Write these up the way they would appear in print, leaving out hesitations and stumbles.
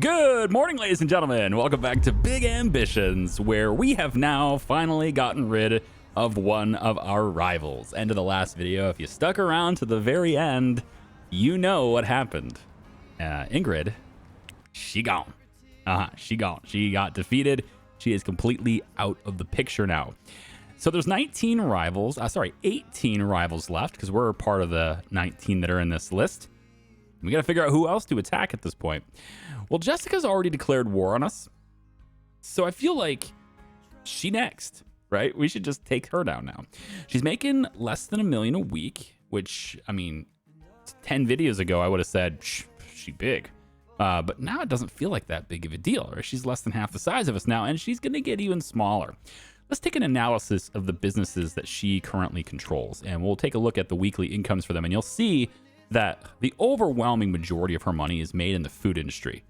Good morning, ladies and gentlemen. Welcome back to Big Ambitions, where we have now finally gotten rid of one of our rivals. End of the last video, if you stuck around to the very end, you know what happened. Ingrid, she gone. She gone. She got defeated. She is completely out of the picture now. So there's 18 rivals left, because we're part of the 19 that are in this list. We got to figure out who else to attack at this point. Well, Jessica's already declared war on us, so I feel like she next, right? We should just take her down now. She's making less than $1 million a week, which, I mean, 10 videos ago, I would have said, she big. But now it doesn't feel like that big of a deal, right? She's less than half the size of us now, and she's going to get even smaller. Let's take an analysis of the businesses that she currently controls, and we'll take a look at the weekly incomes for them, and you'll see that the overwhelming majority of her money is made in the food industry.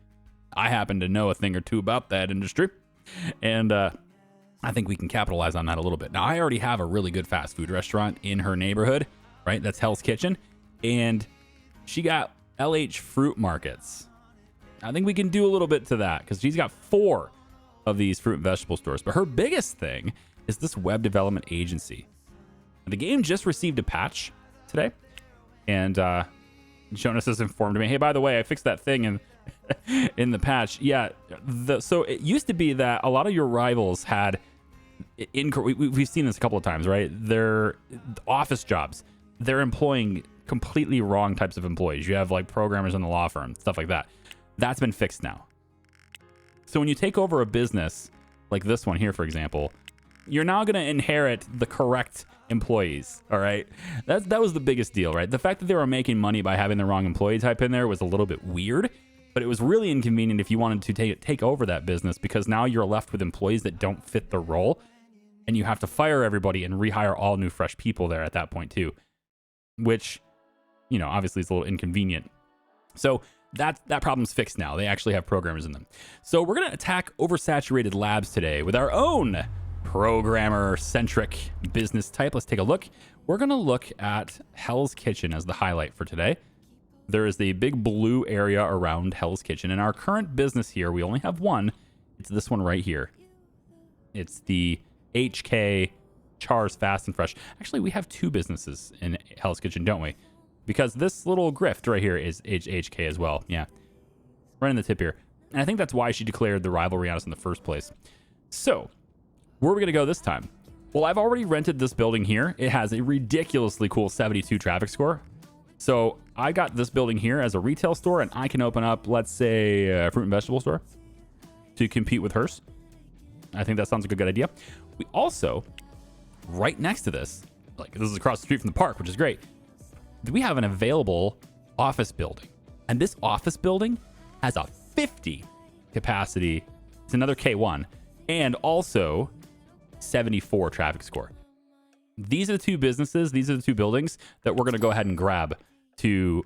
I happen to know a thing or two about that industry, and I think we can capitalize on that a little bit. Now, I already have a really good fast food restaurant in her neighborhood, right? That's Hell's Kitchen, and she got LH Fruit Markets. I think we can do a little bit to that because she's got 4 of these fruit and vegetable stores. But her biggest thing is this web development agency. The game just received a patch today, and Jonas has informed me, hey, by the way, I fixed that thing in the patch. Yeah, so it used to be that a lot of your rivals had we've seen this a couple of times, right? Their office jobs, they're employing completely wrong types of employees. You have like programmers in the law firm, stuff like that. That's been fixed now. So when you take over a business like this one here, for example, you're now going to inherit the correct employees. All right. That was the biggest deal, right? The fact that they were making money by having the wrong employee type in there was a little bit weird, but it was really inconvenient if you wanted to take over that business, because now you're left with employees that don't fit the role, and you have to fire everybody and rehire all new fresh people there at that point too, which, you know, obviously is a little inconvenient. So that problem's fixed now. They actually have programmers in them. So we're going to attack oversaturated labs today with our own programmer-centric business type. Let's take a look. We're going to look at Hell's Kitchen as the highlight for today. There is the big blue area around Hell's Kitchen. In our current business here, we only have one. It's this one right here. It's the HK Char's Fast and Fresh. Actually, we have 2 businesses in Hell's Kitchen, don't we? Because this little grift right here is HK as well. Yeah, right in the tip here. And I think that's why she declared the rivalry on us in the first place. So where are we going to go this time? Well, I've already rented this building here. It has a ridiculously cool 72 traffic score. So I got this building here as a retail store, and I can open up, let's say, a fruit and vegetable store to compete with hers. I think that sounds like a good idea. We also, right next to this, like this is across the street from the park, which is great, we have an available office building. And this office building has a 50 capacity. It's another K1, and also 74 traffic score. These are the 2 businesses. These are the 2 buildings that we're going to go ahead and grab to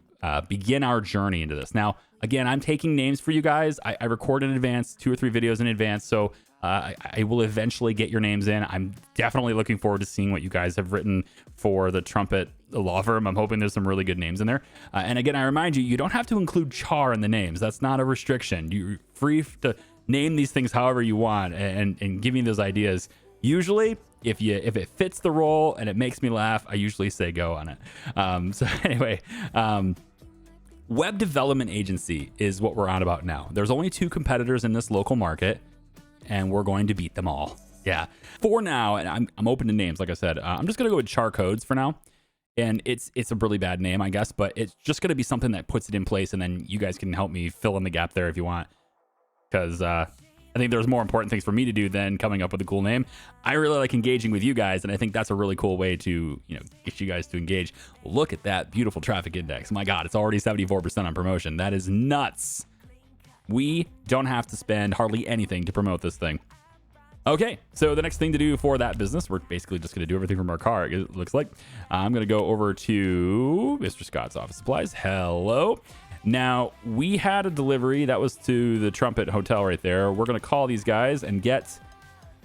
begin our journey into this. Now, again, I'm taking names for you guys. I record in advance, 2 or 3 videos in advance. So I will eventually get your names in. I'm definitely looking forward to seeing what you guys have written for the Trumpet law firm. I'm hoping there's some really good names in there. And again, I remind you, you don't have to include Char in the names. That's not a restriction. You're free to name these things however you want and give me those ideas. Usually, if it fits the role and it makes me laugh, I usually say go on it. So anyway, web development agency is what we're on about now. There's only 2 competitors in this local market, and we're going to beat them all. Yeah. For now, and I'm open to names, like I said. I'm just going to go with Char Codes for now. And it's a really bad name, I guess, but it's just going to be something that puts it in place, and then you guys can help me fill in the gap there if you want. Because I think there's more important things for me to do than coming up with a cool name. I really like engaging with you guys, and I think that's a really cool way to, get you guys to engage. Look at that beautiful traffic index. My God, it's already 74% on promotion. That is nuts. We don't have to spend hardly anything to promote this thing. Okay, so the next thing to do for that business, we're basically just going to do everything from our car, it looks like. I'm going to go over to Mr. Scott's office supplies. Hello. Now, we had a delivery that was to the Trumpet Hotel right there. We're going to call these guys and get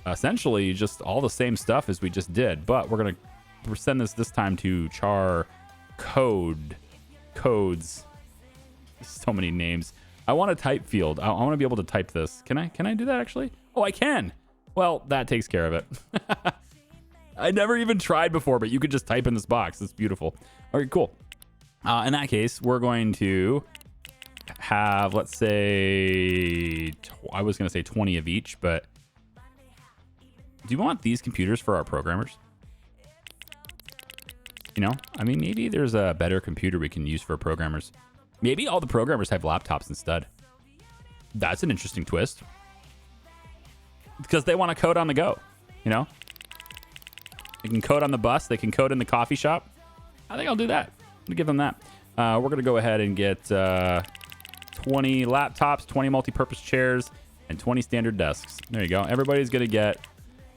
essentially just all the same stuff as we just did, but we're going to send this time to Char Codes. So many names. I want a type field. I want to be able to type this. Can I do that actually? Oh, I can. Well, that takes care of it. I never even tried before, but you could just type in this box. It's beautiful. All right, cool. In that case, we're going to have, let's say, I was going to say 20 of each, but do you want these computers for our programmers? You know, I mean, maybe there's a better computer we can use for programmers. Maybe all the programmers have laptops instead. That's an interesting twist. Because they want to code on the go, you know? They can code on the bus. They can code in the coffee shop. I think I'll do that. I'm going to give them that. We're going to go ahead and get 20 laptops, 20 multi-purpose chairs, and 20 standard desks. There you go. Everybody's going to get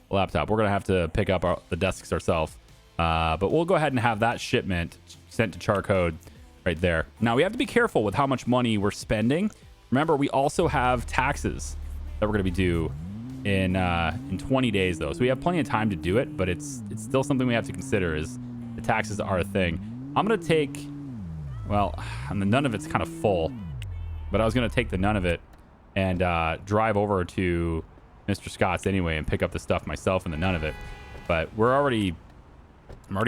a laptop. We're going to have to pick up the desks ourselves. But we'll go ahead and have that shipment sent to Charcode right there. Now, we have to be careful with how much money we're spending. Remember, we also have taxes that we're going to be due in 20 days, though. So we have plenty of time to do it, but it's still something we have to consider is the taxes are a thing. I'm going to take, well, and the none of it's kind of full, but I was going to take the none of it and drive over to Mr. Scott's anyway and pick up the stuff myself and the none of it. But I'm already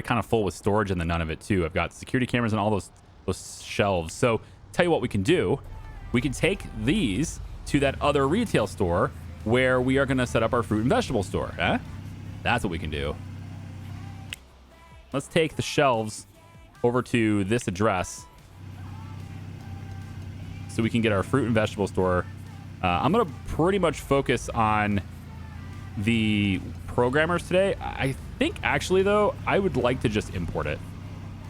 kind of full with storage in the none of it too. I've got security cameras and all those shelves. So tell you what we can do. We can take these to that other retail store where we are going to set up our fruit and vegetable store. Huh? That's what we can do. Let's take the shelves over to this address so we can get our fruit and vegetable store. I'm going to pretty much focus on the programmers today. I think actually, though, I would like to just import it.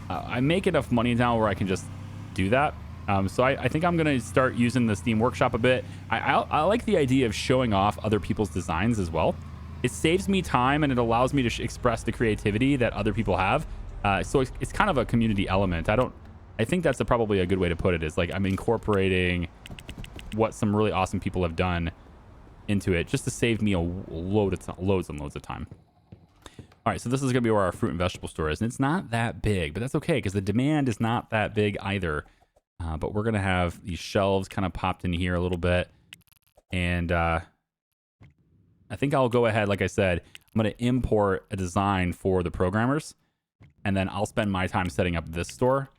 I make enough money now where I can just do that. So I think I'm going to start using the Steam Workshop a bit. I like the idea of showing off other people's designs as well. It saves me time and it allows me to express the creativity that other people have. So it's kind of a community element. I think that's probably a good way to put it, is like I'm incorporating what some really awesome people have done into it just to save me loads and loads of time. All right, so this is going to be where our fruit and vegetable store is. And it's not that big, but that's okay because the demand is not that big either. But we're going to have these shelves kind of popped in here a little bit. And I think I'll go ahead, like I said, I'm going to import a design for the programmers. And then I'll spend my time setting up this store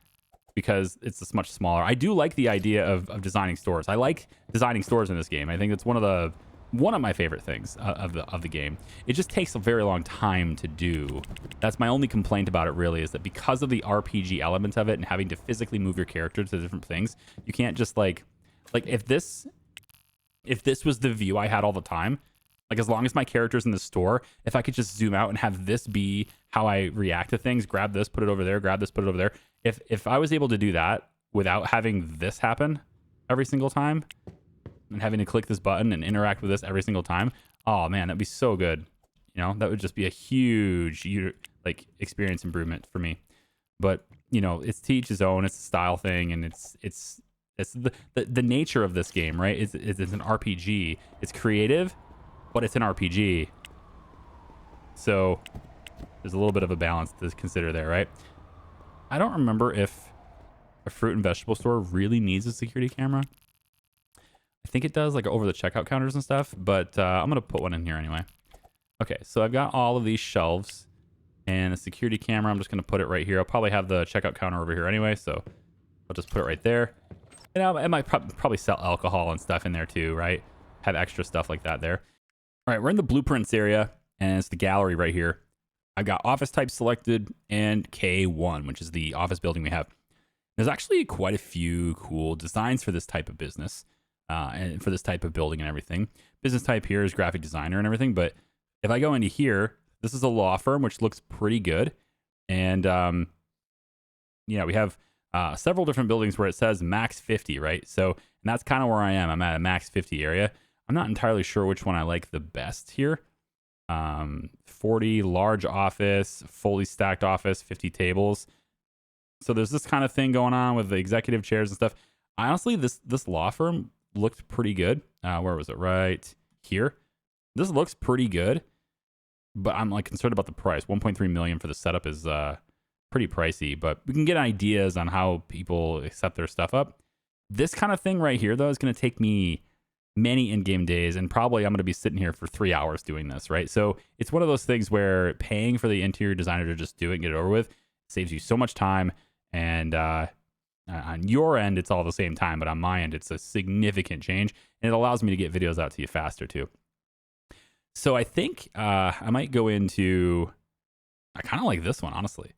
because it's much smaller. I do like the idea of designing stores. I like designing stores in this game. I think it's one of my favorite things of the game. It just takes a very long time to do. That's my only complaint about it, really, is that because of the RPG element of it and having to physically move your character to different things, you can't just like if this was the view I had all the time, like as long as my character's in the store, if I could just zoom out and have this be how I react to things, grab this, put it over there, grab this, put it over there. If I was able to do that without having this happen every single time, and having to click this button and interact with this every single time, oh man, that'd be so good. You know, that would just be a huge experience improvement for me. But you know, it's to each his own. It's a style thing, and it's the nature of this game, right? It's an RPG. It's creative, but it's an RPG. So there's a little bit of a balance to consider there, right? I don't remember if a fruit and vegetable store really needs a security camera. I think it does, like over the checkout counters and stuff, but I'm going to put one in here anyway. Okay, so I've got all of these shelves and a security camera. I'm just going to put it right here. I'll probably have the checkout counter over here anyway, so I'll just put it right there. And I might probably sell alcohol and stuff in there too, right? Have extra stuff like that there. All right, we're in the blueprints area, and it's the gallery right here. I've got office type selected and K1, which is the office building we have. There's actually quite a few cool designs for this type of business. And for this type of building and everything. Business type here is graphic designer and everything. But if I go into here, this is a law firm, which looks pretty good. And yeah, we have several different buildings where it says max 50, right? So, and that's kind of where I am. I'm at a max 50 area. I'm not entirely sure which one I like the best here. 40 large office, fully stacked office, 50 tables. So there's this kind of thing going on with the executive chairs and stuff. Honestly, this law firm looked pretty good. Where was it? Right here. This looks pretty good, but I'm like concerned about the price. 1.3 million for the setup is pretty pricey, but we can get ideas on how people set their stuff up. This kind of thing right here, though, is going to take me many in-game days, and probably I'm going to be sitting here for 3 hours doing this, right? So it's one of those things where paying for the interior designer to just do it and get it over with saves you so much time. And on your end, it's all the same time, but on my end, it's a significant change, and it allows me to get videos out to you faster too. So I think I might go into, I kind of like this one, honestly.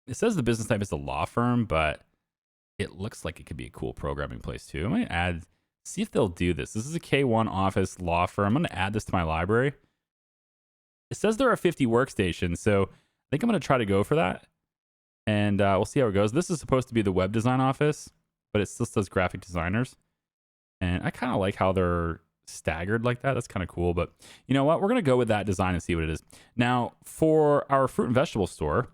It says the business type is a law firm, but it looks like it could be a cool programming place too. I might add, see if they'll do this. This is a K1 office law firm. I'm going to add this to my library. It says there are 50 workstations, so I think I'm going to try to go for that. And we'll see how it goes. This is supposed to be the web design office, but it still says graphic designers. And I kind of like how they're staggered like that. That's kind of cool. But you know what? We're going to go with that design and see what it is. Now, for our fruit and vegetable store,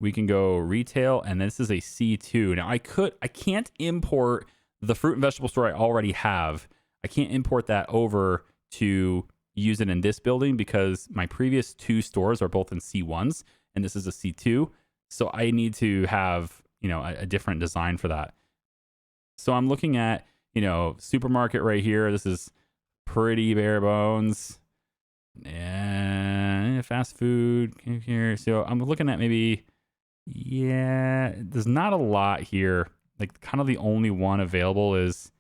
we can go retail, and this is a C2. Now, I can't import the fruit and vegetable store I already have. I can't import that over to use it in this building because my previous 2 stores are both in C1s, and this is a C2. So I need to have, you know, a different design for that. So I'm looking at, you know, supermarket right here. This is pretty bare bones. And fast food here. So I'm looking at maybe, yeah, there's not a lot here. Like kind of the only one available is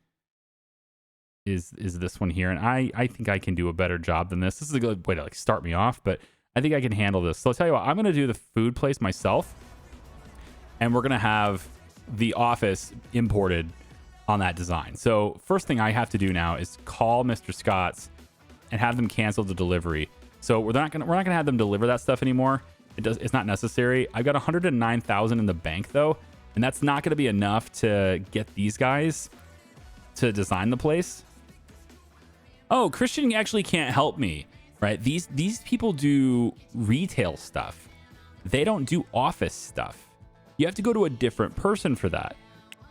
this one here. And I think I can do a better job than this. This is a good way to like start me off, but I think I can handle this. So I'll tell you what, I'm going to do the food place myself. And we're going to have the office imported on that design. So first thing I have to do now is call Mr. Scott's and have them cancel the delivery. So we're not going to have them deliver that stuff anymore. It's not necessary. I've got 109,000 in the bank though, and that's not going to be enough to get these guys to design the place. Oh, Christian actually can't help me, right? These people do retail stuff. They don't do office stuff. You have to go to a different person for that.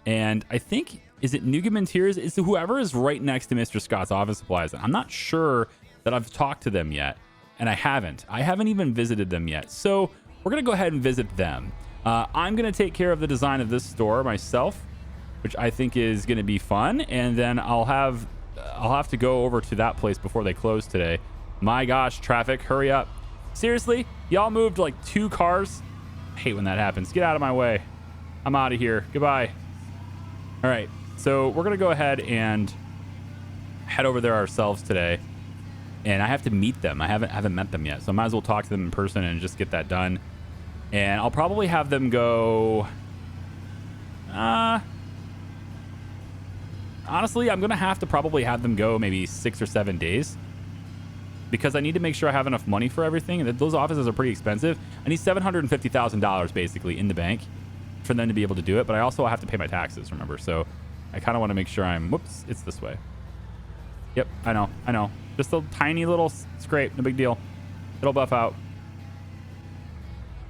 And I think, is it Nugget Interiors? It's whoever is right next to Mr. Scott's office supplies. I'm not sure that I've talked to them yet. And I haven't even visited them yet. So we're going to go ahead and visit them. I'm going to take care of the design of this store myself, which I think is going to be fun. And then I'll have to go over to that place before they close today. My gosh, traffic, hurry up. Seriously, y'all moved like 2 cars. I hate when that happens. Get out of my way. I'm out of here. Goodbye. All right, so we're going to go ahead and head over there ourselves today. And I have to meet them. I haven't met them yet. So I might as well talk to them in person and just get that done. And I'll probably have them go... honestly, I'm going to have to probably have them go maybe 6 or 7 days. Because I need to make sure I have enough money for everything. Those offices are pretty expensive. I need $750,000 basically in the bank for them to be able to do it. But I also have to pay my taxes, remember? So I kind of want to make sure I'm... Whoops, it's this way. Yep, I know. Just a tiny little scrape, no big deal. It'll buff out.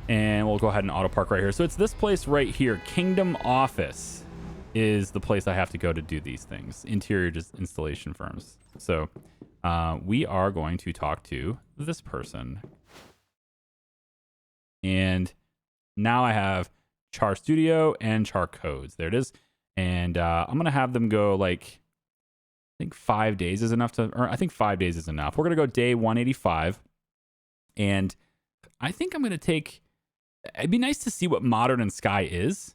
And we'll go ahead and auto park right here. So it's this place right here. Kingdom Office is the place I have to go to do these things. Interior just installation firms. So we are going to talk to this person. And now I have Char Studio and Char Codes. There it is. And I'm going to have them go like... I think 5 days is enough or I think 5 days is enough. We're going to go day 185. And I think I'm going to take, it'd be nice to see what Modern and Sky is.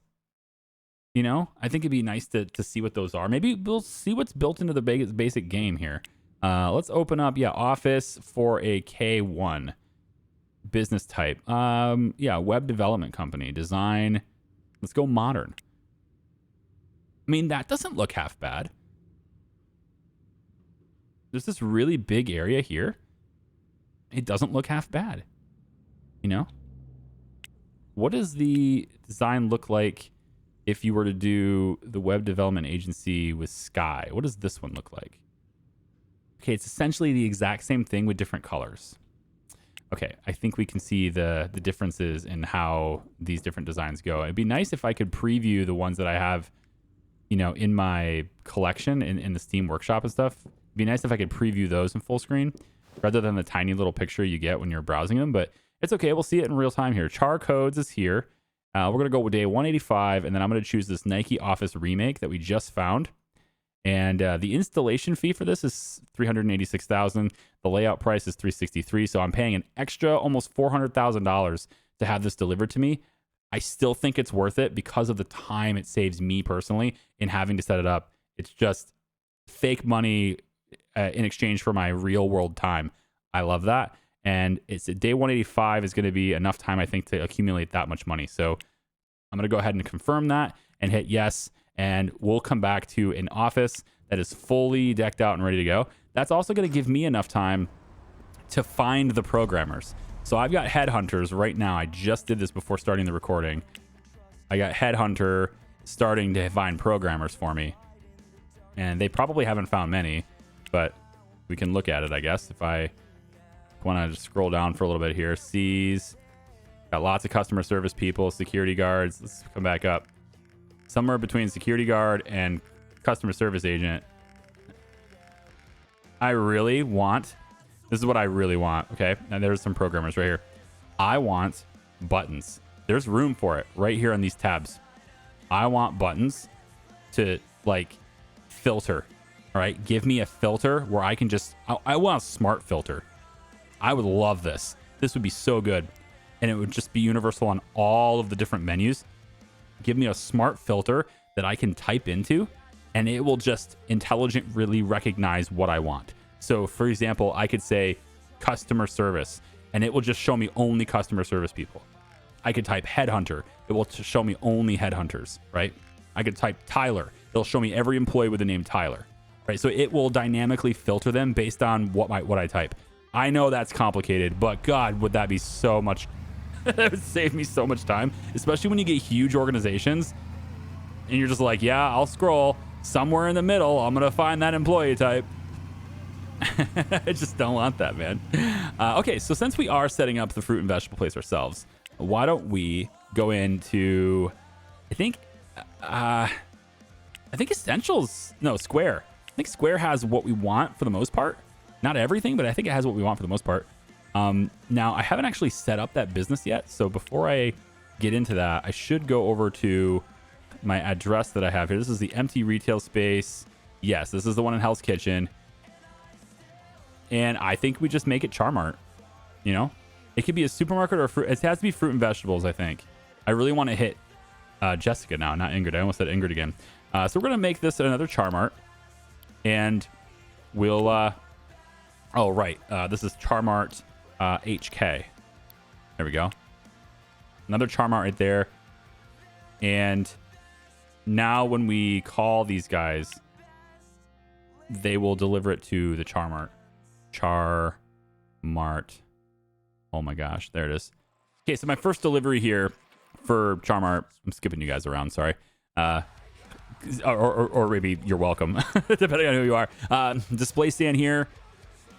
You know, I think it'd be nice to see what those are. Maybe we'll see what's built into the basic game here. Let's open up, Office for a K1. Business type. Web development company. Design. Let's go Modern. I mean, that doesn't look half bad. There's this really big area here. It doesn't look half bad. You know? What does the design look like if you were to do the web development agency with Sky? What does this one look like? Okay, it's essentially the exact same thing with different colors. Okay, I think we can see the differences in how these different designs go. It'd be nice if I could preview the ones that I have, you know, in my collection in the Steam Workshop and stuff. It'd be nice if I could preview those in full screen rather than the tiny little picture you get when you're browsing them. But it's okay. We'll see it in real time here. Char Codes is here. We're going to go with day 185, and then I'm going to choose this Nike Office remake that we just found. And the installation fee for this is $386,000. The layout price is $363,000. So I'm paying an extra almost $400,000 to have this delivered to me. I still think it's worth it because of the time it saves me personally in having to set it up. It's just fake money in exchange for my real world time. I love that. And it's day 185 is going to be enough time, I think, to accumulate that much money. So I'm going to go ahead and confirm that and hit yes. And we'll come back to an office that is fully decked out and ready to go. That's also going to give me enough time to find the programmers. So I've got Headhunters right now. I just did this before starting the recording. I got Headhunter starting to find programmers for me. And they probably haven't found many, but we can look at it, I guess. If I want to just scroll down for a little bit here. C's, got lots of customer service people, security guards. Let's come back up. Somewhere between security guard and customer service agent. I really want, this is what I really want, okay? And there's some programmers right here. I want buttons. There's room for it right here on these tabs. I want buttons to like filter, all right? Give me a filter where I can just, I want a smart filter. I would love this. This would be so good. And it would just be universal on all of the different menus. Give me a smart filter that I can type into, and it will just intelligently recognize what I want. So for example, I could say customer service, and it will just show me only customer service people. I could type headhunter. It will show me only headhunters, right? I could type Tyler. It'll show me every employee with the name Tyler, right? So it will dynamically filter them based on what I type. I know that's complicated, but God, would that be so much. That would save me so much time, especially when you get huge organizations and you're just like, yeah, I'll scroll somewhere in the middle. I'm going to find that employee type. I just don't want that, man. Okay, so since we are setting up the fruit and vegetable place ourselves, why don't we go into, I think Essentials, no, Square. I think Square has what we want for the most part. Not everything, but I think it has what we want for the most part. Now, I haven't actually set up that business yet, so before I get into that, I should go over to my address that I have here. This is the empty retail space. Yes, this is the one in Hell's Kitchen. And I think we just make it Charmart. You know, it could be a supermarket or fruit. It has to be fruit and vegetables, I think. I really want to hit Jessica now, not Ingrid. I almost said Ingrid again. So we're going to make this another Charmart. And we'll... oh, right. This is Charmart HK. There we go. Another Charmart right there. And now when we call these guys, they will deliver it to the Charmart. Charmart. Oh my gosh, there it is. Okay, so my first delivery here for Charmart. I'm skipping you guys around, sorry. Or maybe you're welcome, depending on who you are. Display stand here.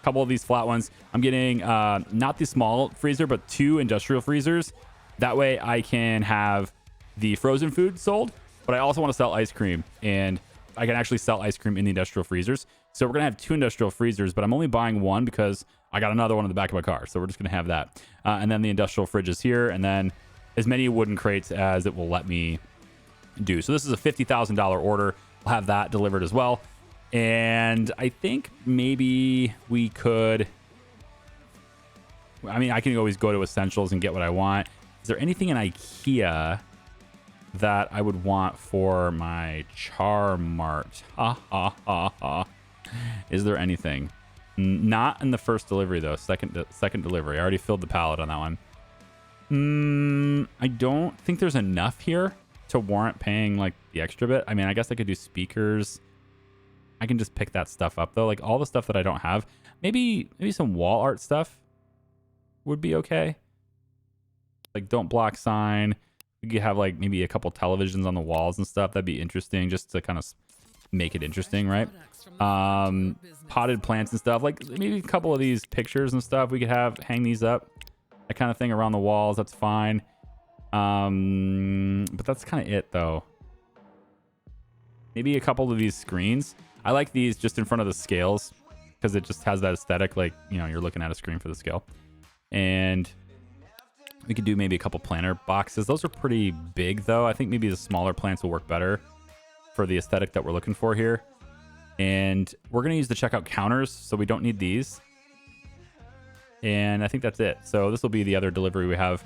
Couple of these flat ones. I'm getting not the small freezer, but 2 industrial freezers. That way I can have the frozen food sold, but I also want to sell ice cream, and I can actually sell ice cream in the industrial freezers. So we're gonna have 2 industrial freezers, but I'm only buying one because I got another one in the back of my car. So we're just gonna have that. And then the industrial fridges here, and then as many wooden crates as it will let me do. So this is a $50,000 order. I'll have that delivered as well. And I think maybe we could, I mean, I can always go to Essentials and get what I want. Is there anything in IKEA that I would want for my Charmart? Ha ha ha ha. Is there anything? Not in the first delivery though. Second delivery. I already filled the pallet on that one. I don't think there's enough here to warrant paying like the extra bit. I mean, I guess I could do speakers. I can just pick that stuff up though. Like all the stuff that I don't have. Maybe some wall art stuff would be okay. Like don't block sign. We could have like maybe a couple televisions on the walls and stuff. That'd be interesting just to kind of make it interesting, right? Potted plants and stuff. Like maybe a couple of these pictures and stuff we could have, hang these up. That kind of thing around the walls. That's fine. But that's kind of it though. Maybe a couple of these screens. I like these just in front of the scales because it just has that aesthetic, like, you know, you're looking at a screen for the scale. And We could do maybe a couple planter boxes. Those are pretty big, though. I think maybe the smaller plants will work better for the aesthetic that we're looking for here. And we're going to use the checkout counters, so we don't need these. And I think that's it. So this will be the other delivery we have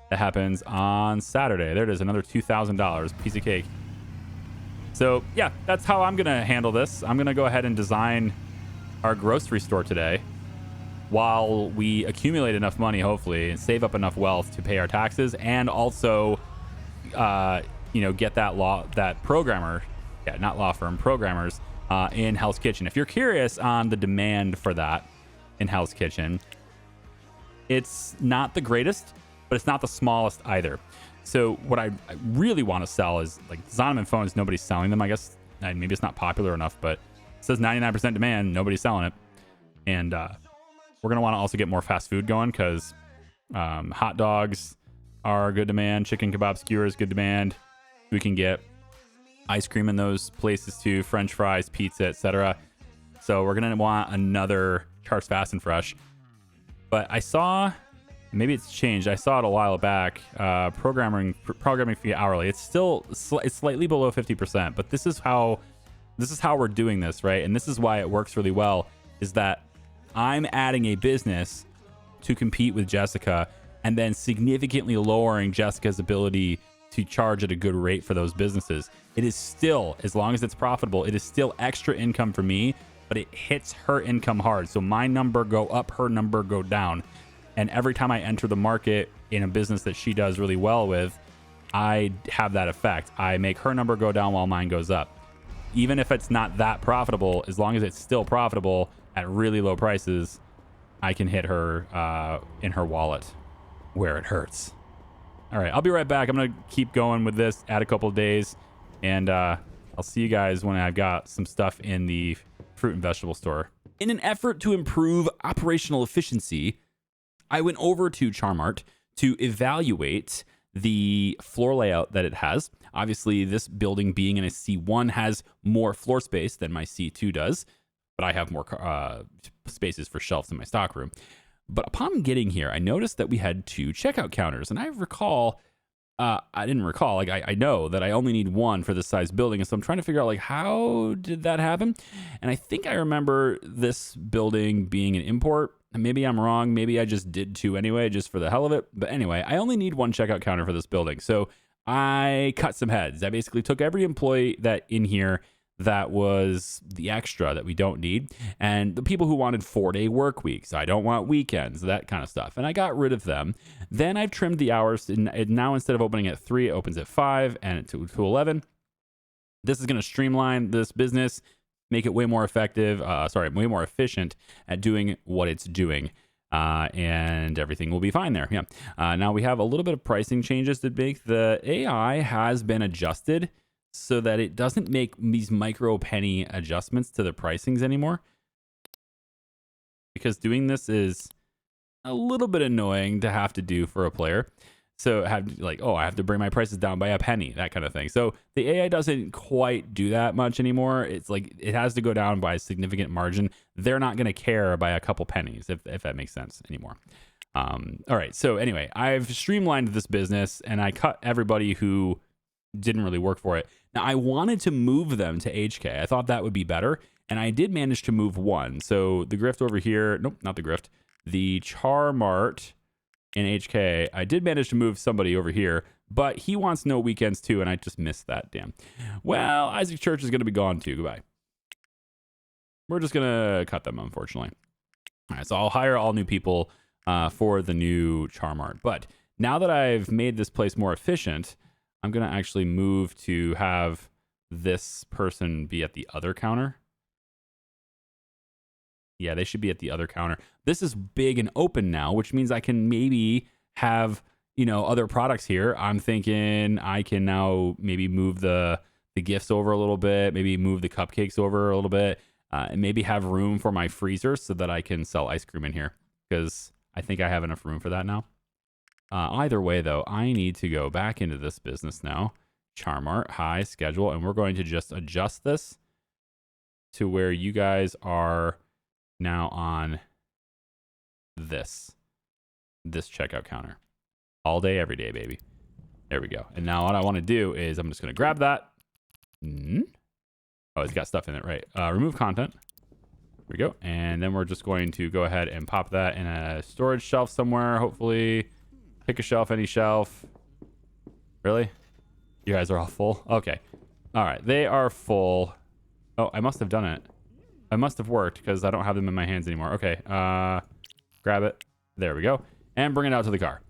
that happens on Saturday. There it is, another $2,000, piece of cake. So yeah, that's how I'm going to handle this. I'm going to go ahead and design our grocery store today, while we accumulate enough money, hopefully, and save up enough wealth to pay our taxes, and also, get that programmer, not law firm, programmers in Hell's Kitchen. If you're curious on the demand for that in Hell's Kitchen, it's not the greatest, but it's not the smallest either. So what I really want to sell is like Zonoman phones. Nobody's selling them. I guess maybe it's not popular enough, but it says 99% demand. Nobody's selling it, and we're going to want to also get more fast food going, because hot dogs are good demand. Chicken kebab skewers, good demand. We can get ice cream in those places too. French fries, pizza, etc. So we're going to want another Charts Fast and Fresh. But I saw, maybe it's changed. I saw it a while back. Programming fee hourly. It's still it's slightly below 50%. But this is how we're doing this, right? And this is why it works really well. Is that I'm adding a business to compete with Jessica, and then significantly lowering Jessica's ability to charge at a good rate for those businesses. It is still, as long as it's profitable, it is still extra income for me, but it hits her income hard. So my number go up, her number go down. And every time I enter the market in a business that she does really well with, I have that effect. I make her number go down while mine goes up. Even if it's not that profitable, as long as it's still profitable at really low prices, I can hit her in her wallet where it hurts. All right, I'll be right back. I'm going to keep going with this, add a couple of days, and I'll see you guys when I've got some stuff in the fruit and vegetable store. In an effort to improve operational efficiency, I went over to Charmart to evaluate the floor layout that it has. Obviously, this building being in a C1 has more floor space than my C2 does, but I have more spaces for shelves in my stockroom. But upon getting here, I noticed that we had 2 checkout counters, and I know that I only need one for this size building, and so I'm trying to figure out, like, how did that happen? And I think I remember this building being an import. Maybe I'm wrong. Maybe I just did 2 anyway, just for the hell of it. But anyway, I only need 1 checkout counter for this building, so I cut some heads. I basically took every employee that in here that was the extra that we don't need, and the people who wanted 4-day work weeks. I don't want weekends, that kind of stuff, and I got rid of them. Then I've trimmed the hours, and now instead of opening at 3, it opens at 5 and to 11. This is going to streamline this business, make it way more effective, way more efficient at doing what it's doing, and everything will be fine there. Now we have a little bit of pricing changes to make. The AI has been adjusted so that it doesn't make these micro penny adjustments to the pricings anymore, because doing this is a little bit annoying to have to do for a player. So I have to bring my prices down by a penny, that kind of thing. So the AI doesn't quite do that much anymore. It's like it has to go down by a significant margin. They're not going to care by a couple pennies, if that makes sense anymore. All right. So anyway, I've streamlined this business, and I cut everybody who didn't really work for it. Now, I wanted to move them to HK. I thought that would be better, and I did manage to move one. So the grift over here, nope, not the grift, the Charmart in HK, I did manage to move somebody over here, but he wants no weekends too, and I just missed that, damn. Well, Isaac Church is going to be gone too, goodbye. We're just going to cut them, unfortunately. All right, so I'll hire all new people for the new Charmart. But now that I've made this place more efficient, I'm going to actually move to have this person be at the other counter. Yeah, they should be at the other counter. This is big and open now, which means I can maybe have, other products here. I'm thinking I can now maybe move the gifts over a little bit, maybe move the cupcakes over a little bit, and maybe have room for my freezer so that I can sell ice cream in here, because I think I have enough room for that now. Either way, though, I need to go back into this business now. Charmart, high schedule, and we're going to just adjust this to where you guys are now on this checkout counter. All day, every day, baby. There we go. And now what I want to do is I'm just going to grab that. Oh, it's got stuff in it, right? Remove content. There we go. And then we're just going to go ahead and pop that in a storage shelf somewhere, hopefully. Pick a shelf, any shelf. Really? You guys are all full? Okay. All right. They are full. Oh, I must have done it. I must have worked because I don't have them in my hands anymore. Okay. Grab it. There we go. And bring it out to the car.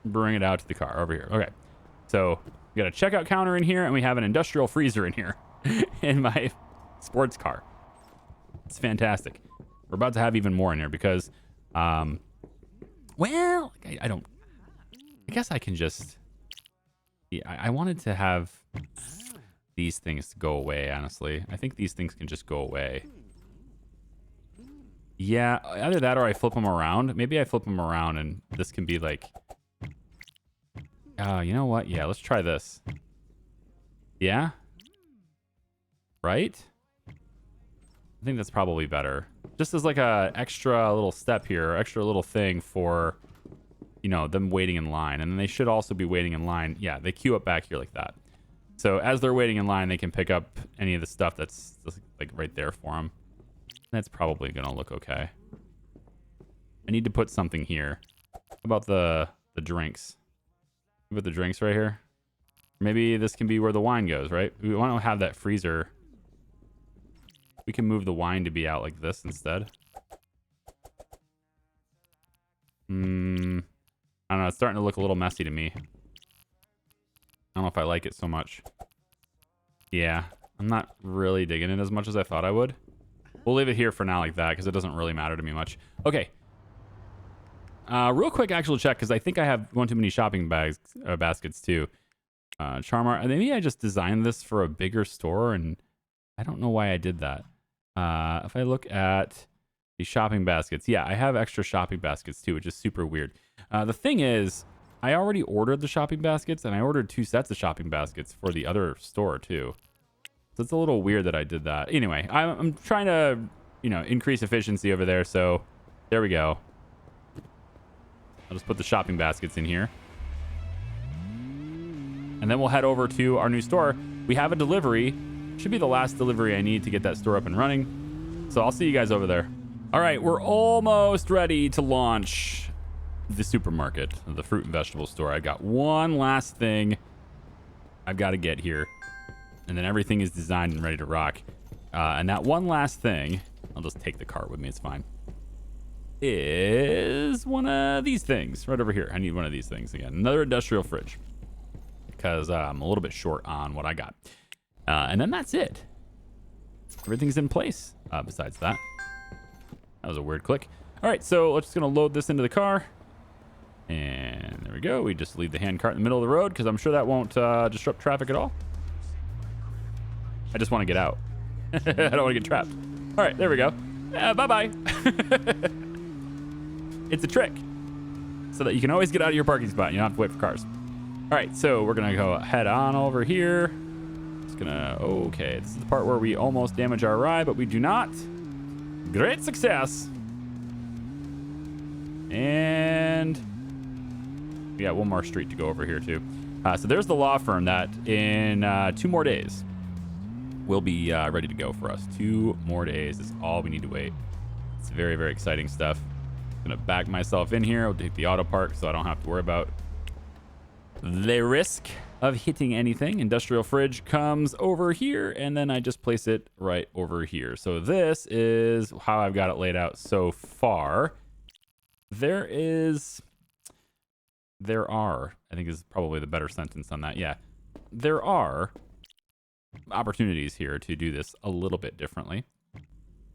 Bring it out to the car over here. Okay. So we got a checkout counter in here and we have an industrial freezer in here in my sports car. It's fantastic. We're about to have even more in here because, well, I guess I can just, yeah, I wanted to have these things go away, honestly. I think these things can just go away. Yeah, either that or I flip them around. Maybe I flip them around and this can be like, you know what? Yeah, let's try this. Yeah? Right? I think that's probably better. Just as like a extra little step here, extra little thing for, you know, them waiting in line. And then they should also be waiting in line. Yeah, they queue up back here like that. So as they're waiting in line, they can pick up any of the stuff that's like right there for them. That's probably going to look okay. I need to put something here. How about the drinks? How about the drinks right here? Maybe this can be where the wine goes, right? We want to have that freezer. We can move the wine to be out like this instead. I don't know. It's starting to look a little messy to me. I don't know if I like it so much. Yeah, I'm not really digging it as much as I thought I would. We'll leave it here for now like that because it doesn't really matter to me much. Okay. Real quick actual check because I think I have one too many shopping baskets too. Charmar. Maybe I just designed this for a bigger store and I don't know why I did that. If I look at the shopping baskets, yeah, I have extra shopping baskets too, which is super weird. The thing is, I already ordered the shopping baskets and I ordered 2 sets of shopping baskets for the other store too. So it's a little weird that I did that. Anyway, I'm trying to, you know, increase efficiency over there. So there we go. I'll just put the shopping baskets in here. And then we'll head over to our new store. We have a delivery. Should be the last delivery I need to get that store up and running. So I'll see you guys over there. All right, we're almost ready to launch the supermarket, the fruit and vegetable store. I got one last thing I've got to get here. And then everything is designed and ready to rock. And that one last thing, I'll just take the cart with me, it's fine, is one of these things right over here. I need one of these things again. Another industrial fridge. Because I'm a little bit short on what I got. And then that's it. Everything's in place besides that. That was a weird click. All right, so we're just going to load this into the car. And there we go. We just leave the hand cart in the middle of the road because I'm sure that won't disrupt traffic at all. I just want to get out. I don't want to get trapped. All right, there we go. Bye-bye. It's a trick so that you can always get out of your parking spot. You don't have to wait for cars. All right, so we're going to go head on over here. Just going to, okay, this is the part where we almost damage our ride, but we do not. Great success. And we got one more street to go over here too. So there's the law firm that in 2 more days will be ready to go for us. 2 more days is all we need to wait. It's very, very exciting stuff. I'm gonna back myself in here. I'll take the auto park so I don't have to worry about the risk of hitting anything. Industrial fridge comes over here and then I just place it right over here. So this is how I've got it laid out so far. There are, I think is probably the better sentence on that. Yeah, there are opportunities here to do this a little bit differently.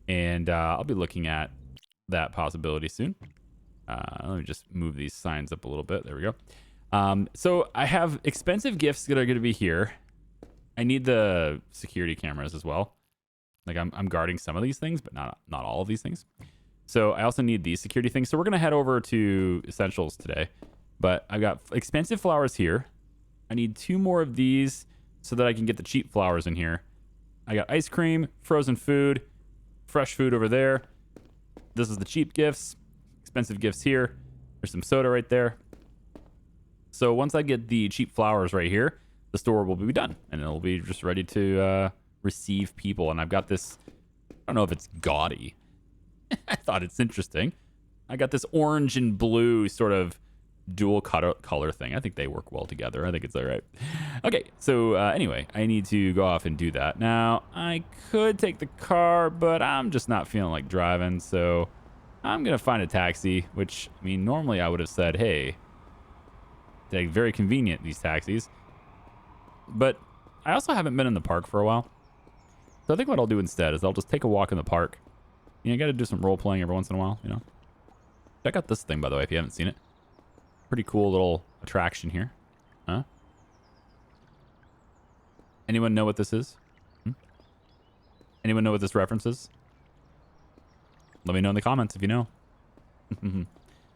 And I'll be looking at that possibility soon. Let me just move these signs up a little bit. There we go. So I have expensive gifts that are going to be here. I need the security cameras as well. Like I'm guarding some of these things, but not all of these things. So I also need these security things. So we're going to head over to Essentials today. But I've got expensive flowers here. I need 2 more of these so that I can get the cheap flowers in here. I got ice cream, frozen food, fresh food over there. This is the cheap gifts, expensive gifts here. There's some soda right there. So once I get the cheap flowers right here, the store will be done, and it'll be just ready to receive people. And I've got this, I don't know if it's gaudy. I thought it's interesting. I got this orange and blue sort of dual color thing. I think they work well together. I think it's all right. Okay, so anyway, I need to go off and do that. Now, I could take the car, but I'm just not feeling like driving, so I'm going to find a taxi, which, I mean, normally I would have said, hey, they're very convenient, these taxis. But I also haven't been in the park for a while. So I think what I'll do instead is I'll just take a walk in the park. You know, you got to do some role-playing every once in a while, you know. Check out this thing, by the way, if you haven't seen it. Pretty cool little attraction here. Huh? Anyone know what this is? Anyone know what this references? Let me know in the comments if you know. All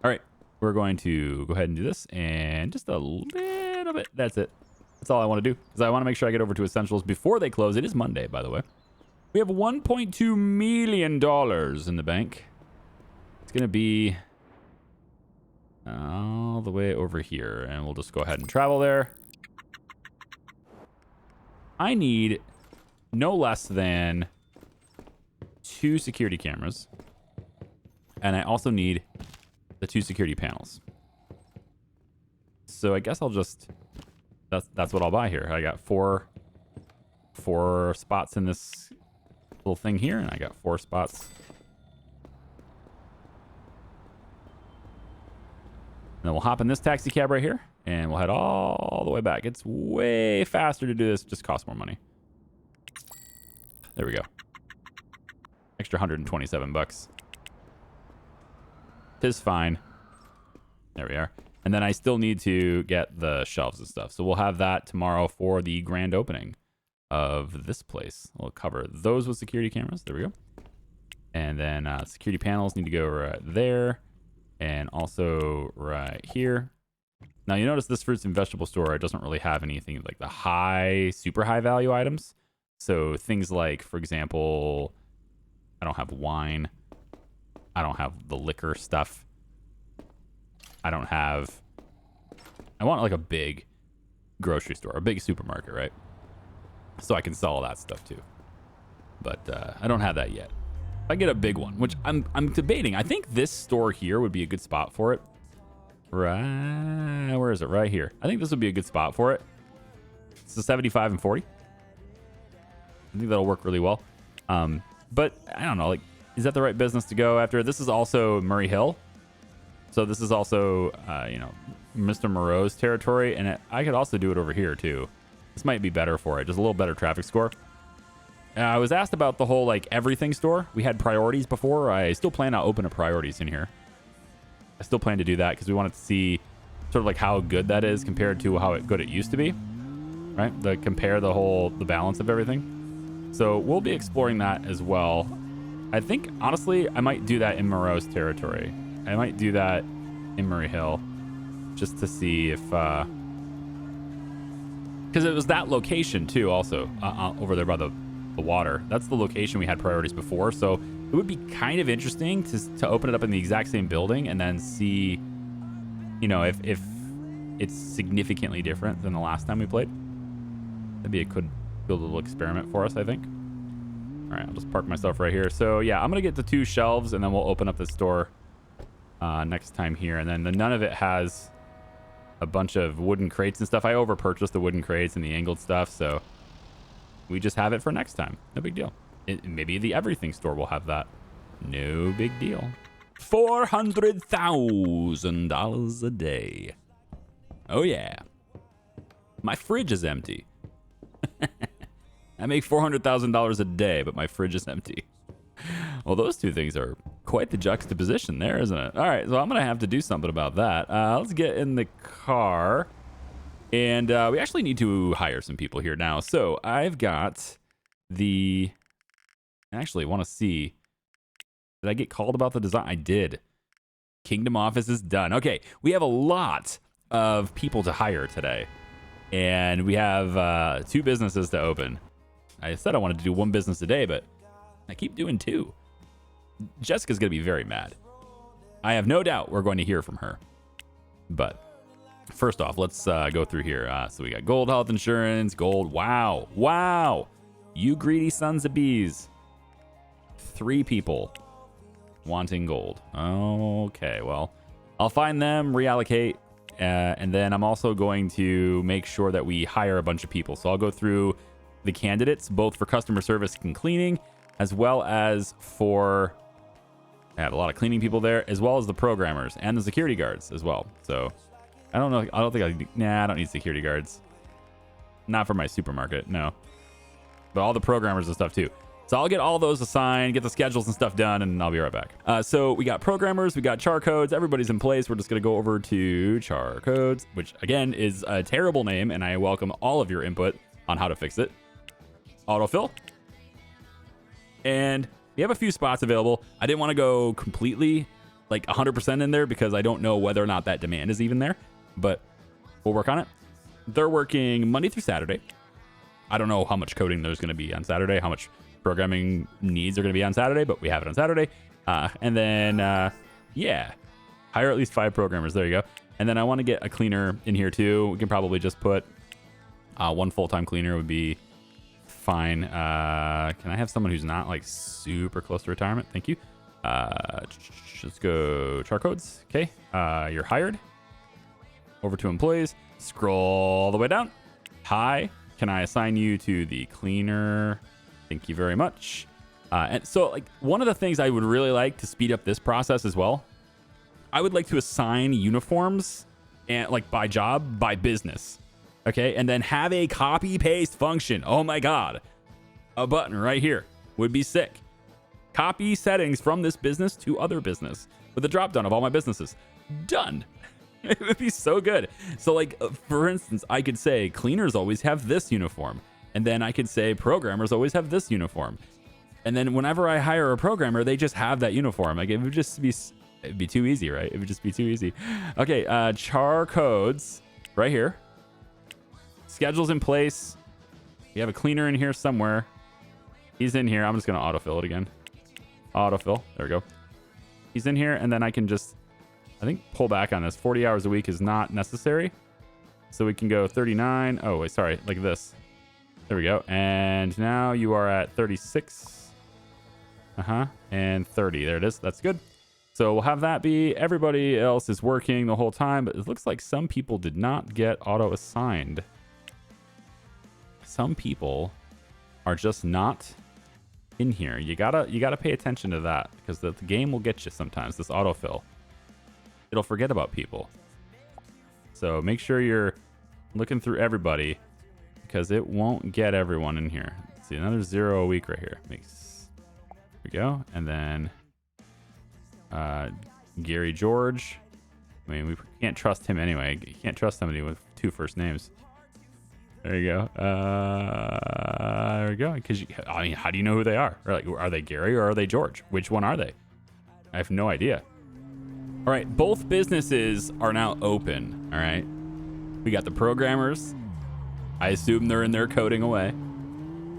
right. We're going to go ahead and do this. And just a little bit. That's it. That's all I want to do. Because I want to make sure I get over to Essentials before they close. It is Monday, by the way. We have $1.2 million in the bank. It's going to be all the way over here. And we'll just go ahead and travel there. I need no less than 2 security cameras. And I also need the 2 security panels. So I guess I'll just... That's what I'll buy here. I got four spots in this little thing here, and I got 4 spots. And then we'll hop in this taxi cab right here, and we'll head all the way back. It's way faster to do this. It just costs more money. There we go. Extra 127 bucks. Tis fine. There we are. And then I still need to get the shelves and stuff. So we'll have that tomorrow for the grand opening of this place. We'll cover those with security cameras. There we go. And then security panels need to go right there. And also right here. Now you notice this fruits and vegetable store, it doesn't really have anything like the super high value items. So things like, for example, I don't have wine. I don't have the liquor stuff. I want like a big grocery store, a big supermarket, right? So I can sell all that stuff too. But I don't have that yet. If I get a big one, which I'm debating. I think this store here would be a good spot for it. Right, where is it? Right here. I think this would be a good spot for it. It's a 75 and 40. I think that'll work really well. But I don't know, like, is that the right business to go after? This is also Murray Hill. So this is also, you know, Mr. Moreau's territory. And I could also do it over here, too. This might be better for it. Just a little better traffic score. I was asked about the whole, like, everything store. We had priorities before. I still plan to open a priorities in here. I still plan to do that because we wanted to see sort of like how good that is compared to how good it used to be. Right? Compare the balance of everything. So we'll be exploring that as well. I think, honestly, I might do that in Moreau's territory. I might do that in Murray Hill just to see if... Because it was that location, too, also, over there by the water. That's the location we had priorities before, so it would be kind of interesting to open it up in the exact same building and then see, you know, if it's significantly different than the last time we played. That'd be a good little experiment for us, I think. All right, I'll just park myself right here. So, yeah, I'm going to get the 2 shelves, and then we'll open up the store next time here. And then none of it has a bunch of wooden crates and stuff. I over-purchased the wooden crates and the angled stuff, so we just have it for next time. No big deal. Maybe the everything store will have that. No big deal. $400,000 a day. Oh, yeah. My fridge is empty. I make $400,000 a day, but my fridge is empty. Well, those two things are quite the juxtaposition there, isn't it? All right, so I'm going to have to do something about that. Let's get in the car. And we actually need to hire some people here now. So I've got I actually want to see. Did I get called about the design? I did. Kingdom office is done. Okay, we have a lot of people to hire today. And we have 2 businesses to open. I said I wanted to do 1 business a day, but I keep doing 2. Jessica's going to be very mad. I have no doubt we're going to hear from her. But first off, let's go through here. So we got gold health insurance, gold. Wow. Wow. You greedy sons of bees. 3 people wanting gold. Okay, well, I'll find them, reallocate, and then I'm also going to make sure that we hire a bunch of people. So I'll go through the candidates, both for customer service and cleaning, as well as for, I have a lot of cleaning people there, as well as the programmers and the security guards as well. So I don't know. I don't think I don't need security guards. Not for my supermarket, no. But all the programmers and stuff too. So I'll get all those assigned, get the schedules and stuff done, and I'll be right back. So we got programmers, we got char codes, everybody's in place. We're just going to go over to char codes, which again is a terrible name, and I welcome all of your input on how to fix it. Autofill. And we have a few spots available. I didn't want to go completely like 100% in there because I don't know whether or not that demand is even there, but we'll work on it. They're working Monday through Saturday. I don't know how much coding there's going to be on Saturday, how much programming needs are going to be on Saturday, but we have it on Saturday. And then, yeah, hire at least 5 programmers. There you go. And then I want to get a cleaner in here too. We can probably just put 1 full-time cleaner would be fine. Can I have someone who's not like super close to retirement? Thank you. Let's go char codes. Okay. You're hired. Over to employees. Scroll all the way down. Hi. Can I assign you to the cleaner? Thank you very much. And so like one of the things I would really like to speed up this process as well, I would like to assign uniforms and like by job, by business. Okay. And then have a copy paste function. Oh my God. A button right here would be sick. Copy settings from this business to other business with a drop down of all my businesses. Done. It would be so good. So like, for instance, I could say cleaners always have this uniform. And then I could say programmers always have this uniform. And then whenever I hire a programmer, they just have that uniform. Like it would just be, it'd be too easy, right? It would just be too easy. Okay. Char codes right here. Schedules in place. We have a cleaner in here somewhere. He's in here. I'm just going to autofill it again. Autofill. There we go. He's in here. And then I can just, I think, pull back on this. 40 hours a week is not necessary. So we can go 39. Oh, wait, sorry. Like this. There we go. And now you are at 36. And 30. There it is. That's good. So we'll have that be. Everybody else is working the whole time. But it looks like some people did not get auto-assigned. Some people are just not in here. You gotta pay attention to that because the game will get you sometimes. This autofill, it'll forget about people. So make sure you're looking through everybody because it won't get everyone in here. Let's see, another 0 a week right here. There we go. And then Gary George. I mean, we can't trust him anyway. You can't trust somebody with 2 first names. There you go. There we go. Because I mean, how do you know who they are? Or like, are they Gary or are they George? Which one are they? I have no idea. All right, both businesses are now open. All right, we got the programmers. I assume they're in there coding away.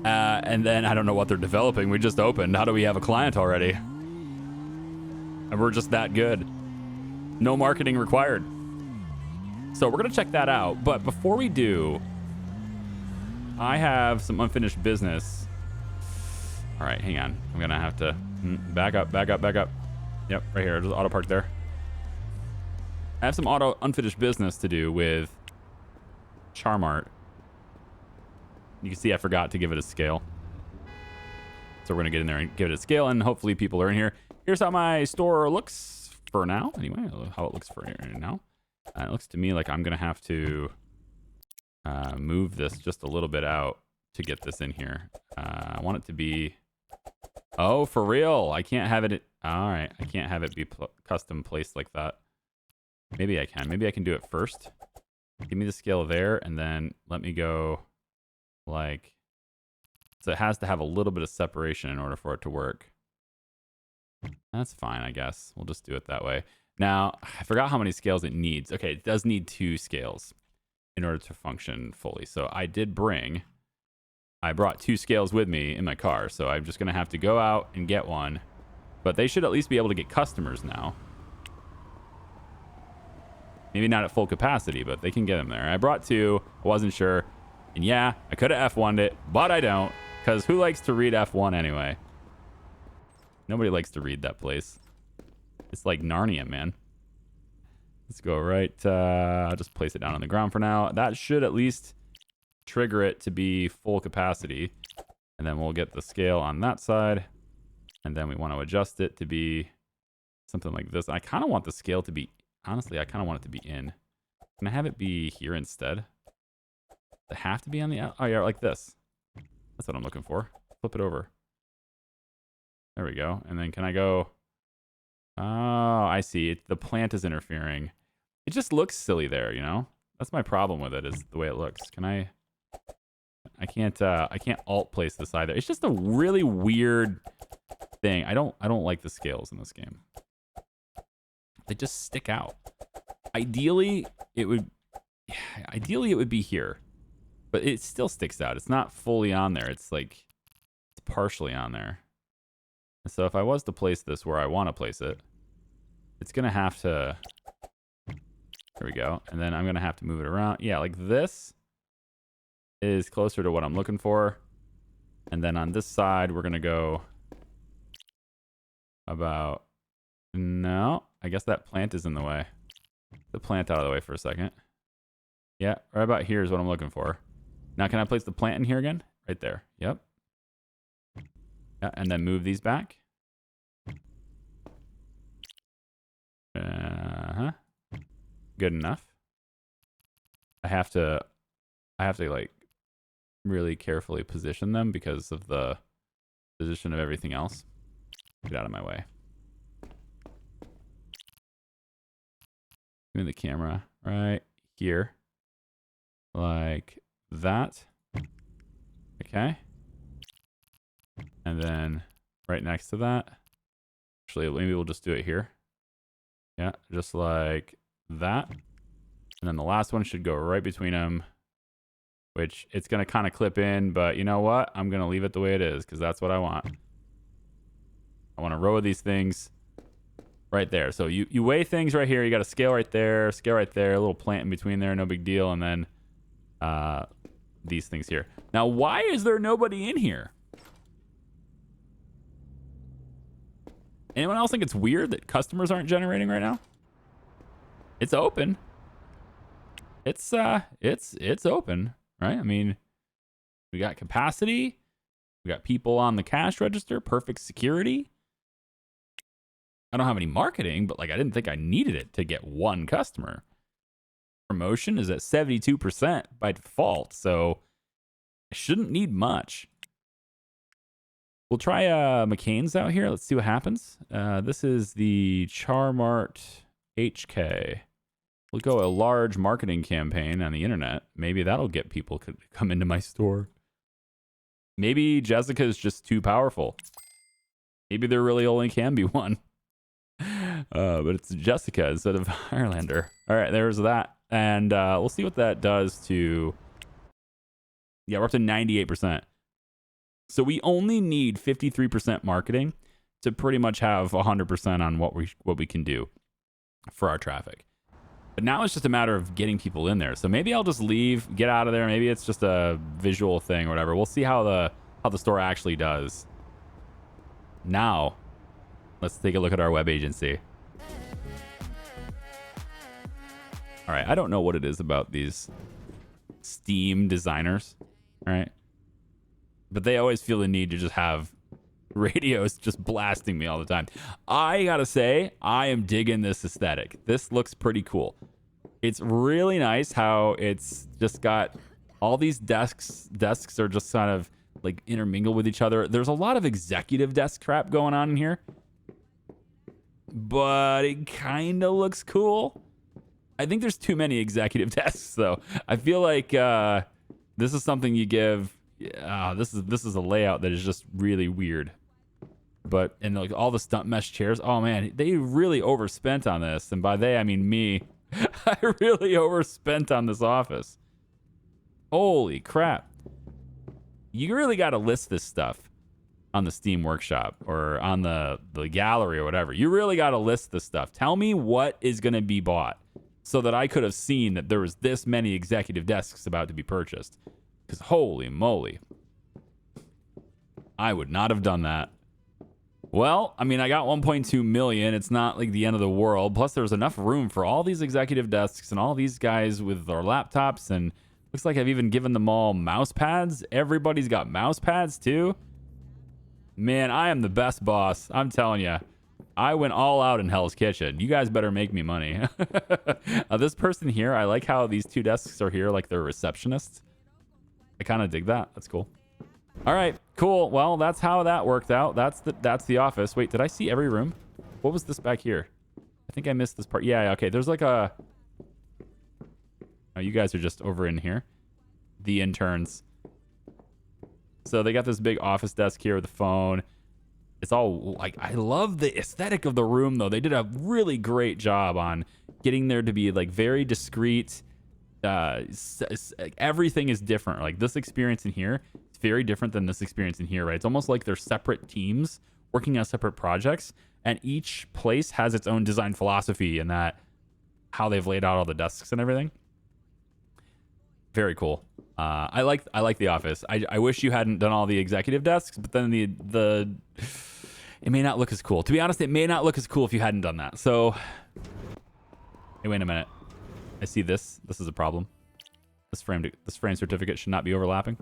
And then I don't know what they're developing. We just opened. How do we have a client already? And we're just that good. No marketing required. So we're gonna check that out. But before we do, I have some unfinished business. All right, hang on. I'm gonna have to back up. Yep, right here. Just auto park there. I have some unfinished business to do with Charmart. You can see I forgot to give it a scale. So we're gonna get in there and give it a scale, and hopefully people are in here. Here's how my store looks for now. Anyway, how it looks for now. It looks to me like I'm gonna have to move this just a little bit out to get this in here. I want it to be, oh, for real. I can't have it. All right. I can't have it be custom placed like that. Maybe I can. Maybe I can do it first. Give me the scale there. And then let me go like, so it has to have a little bit of separation in order for it to work. That's fine, I guess. We'll just do it that way. Now, I forgot how many scales it needs. Okay. It does need 2 scales in order to function fully. So I brought 2 scales with me in my car. So I'm just going to have to go out and get one, but they should at least be able to get customers now. Maybe not at full capacity, but they can get them there. I brought 2. I wasn't sure. And yeah, I could have F1'd it, but I don't. Because who likes to read F1 anyway? Nobody likes to read that place. It's like Narnia, man. Let's go right. I'll just place it down on the ground for now. That should at least trigger it to be full capacity. And then we'll get the scale on that side. And then we want to adjust it to be something like this. I kind of want the scale to be, honestly, I kind of want it to be in. Can I have it be here instead? Does it have to be on the, oh yeah, like this. That's what I'm looking for. Flip it over. There we go. And then can I go, oh, I see. The plant is interfering. It just looks silly there, you know? That's my problem with it, is the way it looks. Can I can't alt place this either. It's just a really weird thing. I don't like the scales in this game. They just stick out. Ideally, it would be here, but it still sticks out. It's not fully on there. It's like, it's partially on there. And so if I was to place this where I want to place it, it's going to have to, there we go. And then I'm going to have to move it around. Yeah, like this is closer to what I'm looking for. And then on this side, we're going to go about, no, I guess that plant is in the way. The plant out of the way for a second. Yeah, right about here is what I'm looking for. Now, can I place the plant in here again? Right there. Yep. Yeah, and then move these back. Good enough. I have to like really carefully position them because of the position of everything else. Get out of my way. Give me the camera right here. Like that. Okay. And then right next to that. Actually, maybe we'll just do it here. Yeah, just like that. And then the last one should go right between them, which it's going to kind of clip in, but you know what? I'm going to leave it the way it is because that's what I want. I want a row of these things right there. So you weigh things right here. You got a scale right there, a little plant in between there, no big deal. And then these things here. Now, why is there nobody in here? Anyone else think it's weird that customers aren't generating right now? It's open. It's open, right? I mean, we got capacity. We got people on the cash register, perfect security. I don't have any marketing, but like I didn't think I needed it to get one customer. Promotion is at 72% by default, so I shouldn't need much. We'll try McCain's out here. Let's see what happens. This is the Charmart HK. We'll go a large marketing campaign on the internet. Maybe that'll get people to come into my store. Maybe Jessica is just too powerful. Maybe there really only can be one. But it's Jessica instead of Highlander. All right, there's that. And we'll see what that does to... Yeah, we're up to 98%. So we only need 53% marketing to pretty much have 100% on what we can do for our traffic. But now it's just a matter of getting people in there. So maybe I'll just leave, get out of there. Maybe it's just a visual thing or whatever. We'll see how the store actually does. Now, let's take a look at our web agency. All right, I don't know what it is about these Steam designers, all right? But they always feel the need to just have radios just blasting me all the time. I gotta say, I am digging this aesthetic. This looks pretty cool. It's really nice how it's just got all these desks. Desks are just kind of like intermingled with each other. There's a lot of executive desk crap going on in here, but it kind of looks cool. I think there's too many executive desks though. I feel like this is something you give. This is a layout that is just really weird. But and like all the stump mesh chairs, oh man, they really overspent on this, and by they I mean me. I really overspent on this office. Holy crap! You really got to list this stuff on the Steam Workshop or on the gallery or whatever. You really got to list this stuff. Tell me what is going to be bought. so that I could have seen that there was this many executive desks about to be purchased. Because holy moly, I would not have done that. Well, I mean, I got 1.2 million. It's not like the end of the world. Plus, there's enough room for all these executive desks and all these guys with their laptops. And looks like I've even given them all mouse pads. Everybody's got mouse pads too. Man, I am the best boss. I'm telling you. I went all out in Hell's Kitchen. You guys better make me money. This person here, I like how these two desks are here like they're receptionists. I kind of dig that. That's cool. All right, cool. Well, that's how that worked out. That's the office. Wait, did I see every room? What was this back here? I think I missed this part. Yeah, okay. There's like a... Oh, you guys are just over in here. The interns. So they got this big office desk here with a phone. It's all like... I love the aesthetic of the room, though. They did a really great job on getting there to be like very discreet. Everything is different. Like this experience in here, it's very different than this experience in here, right? It's almost like they're separate teams working on separate projects, and each place has its own design philosophy and that how they've laid out all the desks and everything. Very cool. I like the office. I wish you hadn't done all the executive desks, but then the it may not look as cool. To be honest, it may not look as cool if you hadn't done that. So, hey, wait a minute. I see this. This is a problem. This frame certificate should not be overlapping.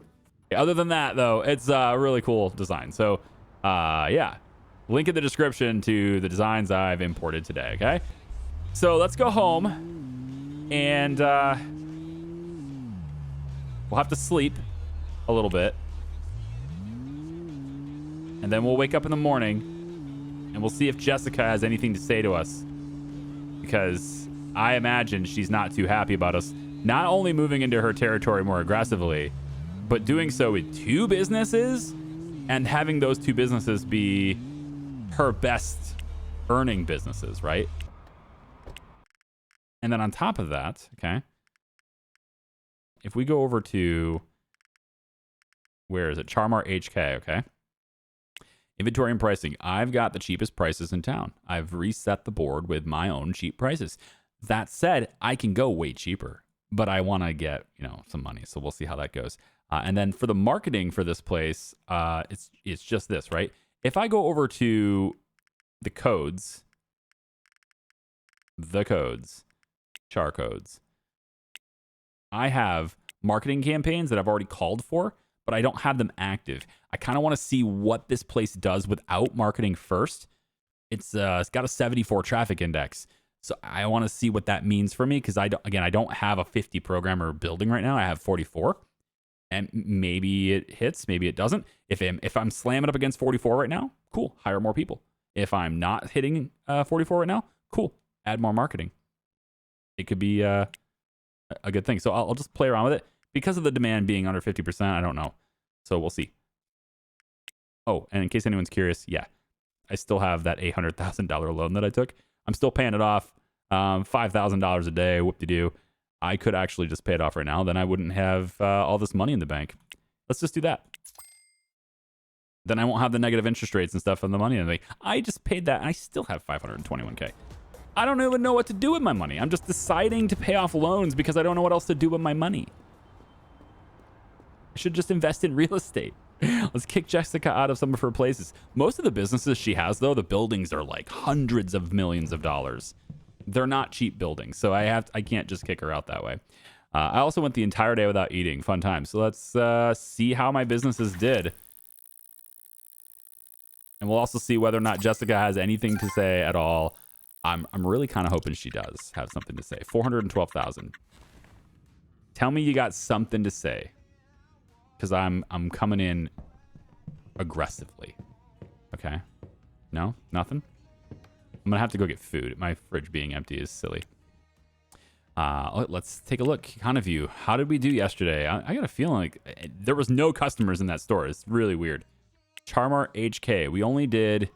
Okay, other than that, though, it's a really cool design. So, yeah. Link in the description to the designs I've imported today, okay? So, let's go home. And we'll have to sleep a little bit. And then we'll wake up in the morning. And we'll see if Jessica has anything to say to us. Because... I imagine she's not too happy about us not only moving into her territory more aggressively, but doing so with two businesses and having those two businesses be her best earning businesses, right? And then on top of that, okay, if we go over to, where is it? Charmar HK, okay? Inventory and pricing. I've got the cheapest prices in town. I've reset the board with my own cheap prices. That said, I can go way cheaper, but I want to get, some money. So we'll see how that goes. And then for the marketing for this place, it's just this, right? If I go over to the codes, char codes, I have marketing campaigns that I've already called for, but I don't have them active. I kind of want to see what this place does without marketing first. It's got a 74 traffic index. So I want to see what that means for me because I don't have a 50 programmer building right now. I have 44, and maybe it hits, maybe it doesn't. If I'm slamming up against 44 right now, cool, hire more people. If I'm not hitting 44 right now, cool, add more marketing. It could be a good thing. So I'll just play around with it because of the demand being under 50%. I don't know, so we'll see. Oh, and in case anyone's curious, yeah, I still have that $800,000 loan that I took. I'm still paying it off, $5,000 a day, whoop-de-doo. I could actually just pay it off right now. Then I wouldn't have all this money in the bank. Let's just do that. Then I won't have the negative interest rates and stuff on the money in the bank. I just paid that, and I still have $521K. I don't even know what to do with my money. I'm just deciding to pay off loans because I don't know what else to do with my money. I should just invest in real estate. Let's kick Jessica out of some of her places. Most of the businesses she has, though, the buildings are like hundreds of millions of dollars. They're not cheap buildings, so I can't just kick her out that way. I also went the entire day without eating. Fun time. So let's see how my businesses did. And we'll also see whether or not Jessica has anything to say at all. I'm really kind of hoping she does have something to say. 412,000. Tell me you got something to say. Because I'm coming in aggressively. Okay. No? Nothing? I'm going to have to go get food. My fridge being empty is silly. Let's take a look. Econoview. How did we do yesterday? I got a feeling like there was no customers in that store. It's really weird. Charmar HK. We only did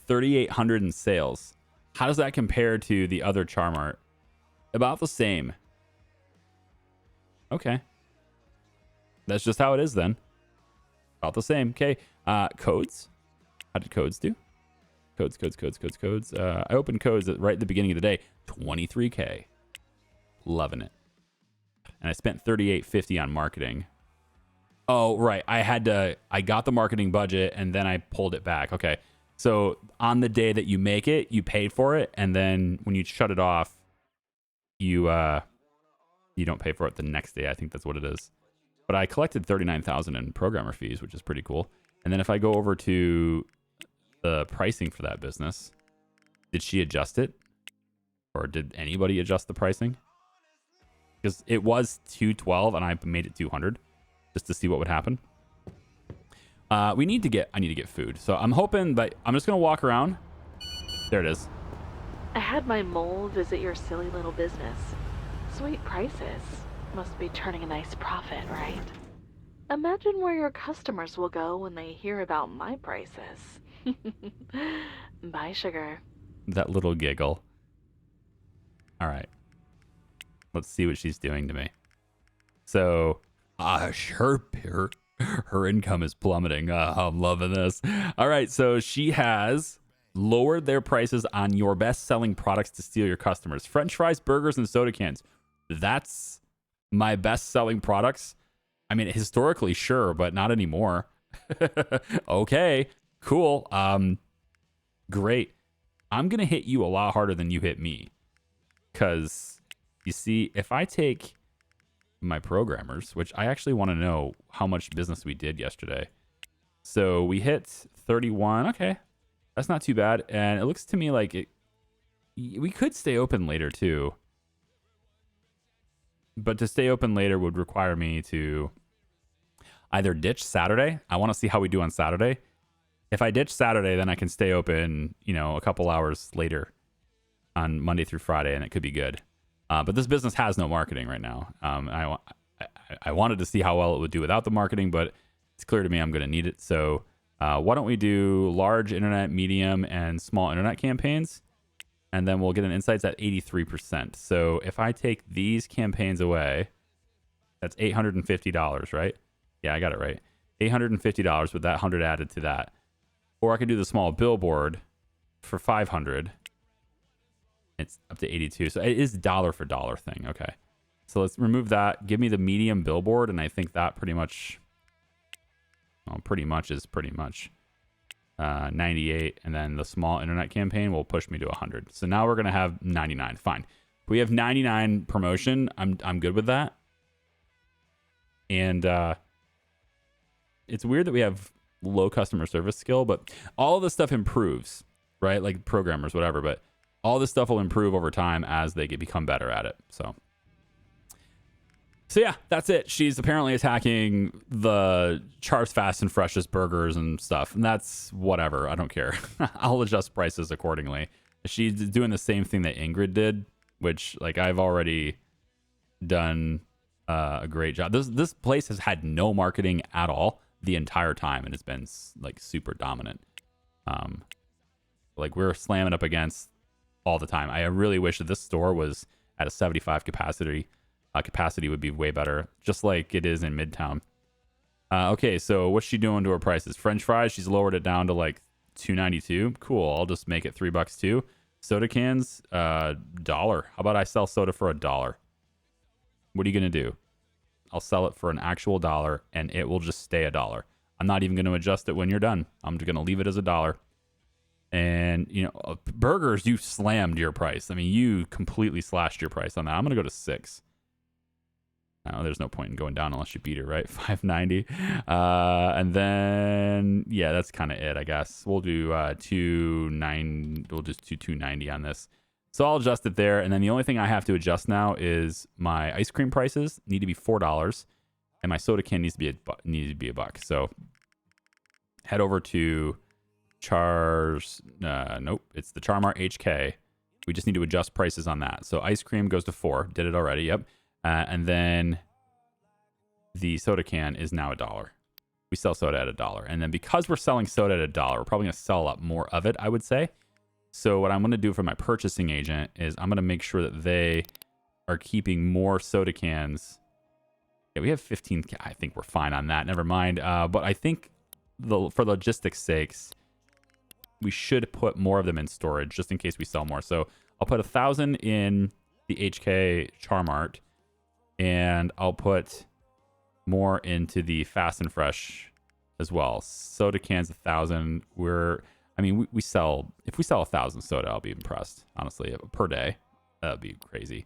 3,800 in sales. How does that compare to the other Charmar? About the same. Okay. That's just how it is then. About the same. Okay. Codes. How did codes do? Codes. I opened codes right at the beginning of the day. 23K. Loving it. And I spent $38.50 on marketing. Oh, right. I got the marketing budget and then I pulled it back. Okay. So on the day that you make it, you paid for it. And then when you shut it off, you don't pay for it the next day. I think that's what it is. But I collected $39,000 in programmer fees, which is pretty cool. And then if I go over to the pricing for that business, did she adjust it? Or did anybody adjust the pricing? Because it was $212 and I made it $200 just to see what would happen. I need to get food. So I'm hoping that I'm just going to walk around. There it is. I had my mole visit your silly little business. Sweet prices. Must be turning a nice profit, right? Imagine where your customers will go when they hear about my prices. Bye, sugar. That little giggle. All right. Let's see what she's doing to me. So, her income is plummeting. I'm loving this. All right. So she has lowered their prices on your best-selling products to steal your customers. French fries, burgers, and soda cans. That's my best-selling products. I mean, historically, sure, but not anymore. Okay, cool. Great. I'm going to hit you a lot harder than you hit me. Because, you see, if I take my programmers, which I actually want to know how much business we did yesterday. So we hit 31. Okay, that's not too bad. And it looks to me like we could stay open later, too. But to stay open later would require me to either ditch Saturday. I want to see how we do on Saturday. If I ditch Saturday, then I can stay open, a couple hours later on Monday through Friday, and it could be good. But this business has no marketing right now. I wanted to see how well it would do without the marketing, but it's clear to me I'm going to need it. So why don't we do large internet, medium, and small internet campaigns? And then we'll get an insights at 83%. So if I take these campaigns away, that's $850, right? Yeah, I got it right. $850 with that 100 added to that. Or I could do the small billboard for $500. It's up to 82. So it is dollar for dollar thing. Okay. So let's remove that. Give me the medium billboard. And I think that pretty much is pretty much 98. And then the small internet campaign will push me to 100. So now we're going to have 99. Fine. If we have 99 promotion, I'm good with that. And it's weird that we have low customer service skill, but all of this stuff improves, right? Like programmers, whatever, but all this stuff will improve over time as they become better at it. So yeah, that's it. She's apparently attacking the sharpest, fast, and freshest burgers and stuff. And that's whatever. I don't care. I'll adjust prices accordingly. She's doing the same thing that Ingrid did, which like I've already done a great job. This place has had no marketing at all the entire time, and it's been like super dominant. Like we're slamming up against all the time. I really wish that this store was at a 75 capacity. Capacity would be way better, just like it is in Midtown. Okay, so what's she doing to her prices? French fries, she's lowered it down to like $2.92. Cool, I'll just make it $3 too. Soda cans, $1. How about I sell soda for $1? What are you gonna do? I'll sell it for an actual $1, and it will just stay $1. I'm not even going to adjust it when you're done. I'm just going to leave it as $1. And, burgers, you slammed your price. I mean, you completely slashed your price on that. I'm going to go to 6. No, there's no point in going down unless you beat it, right? $5.90. And then, yeah, that's kind of it, I guess. We'll do $2.9. We'll just do $2.90 on this. So I'll adjust it there. And then the only thing I have to adjust now is my ice cream prices need to be $4. And my soda can needs to be $1. So head over to nope, it's the Charmart HK. We just need to adjust prices on that. So ice cream goes to $4. Did it already, yep. And then the soda can is now $1. We sell soda at $1. And then because we're selling soda at $1, we're probably going to sell a lot more of it, I would say. So what I'm going to do for my purchasing agent is I'm going to make sure that they are keeping more soda cans. Yeah, we have 15. I think we're fine on that. Never mind. But I think for logistics sakes, we should put more of them in storage just in case we sell more. So I'll put 1,000 in the HK Charm Art, and I'll put more into the Fast and Fresh as well. Soda cans 1,000. We sell, if we sell 1,000 soda, I'll be impressed, honestly, per day. That would be crazy.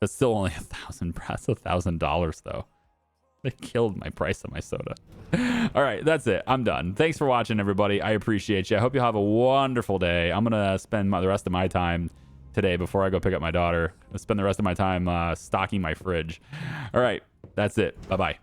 That's still only 1,000. That's $1,000 though. They killed my price of my soda. All right, that's it. I'm done. Thanks for watching, everybody. I appreciate you. I hope you have a wonderful day. I'm gonna spend the rest of my time today before I go pick up my daughter. I'll spend the rest of my time stocking my fridge. All right, that's it. Bye-bye.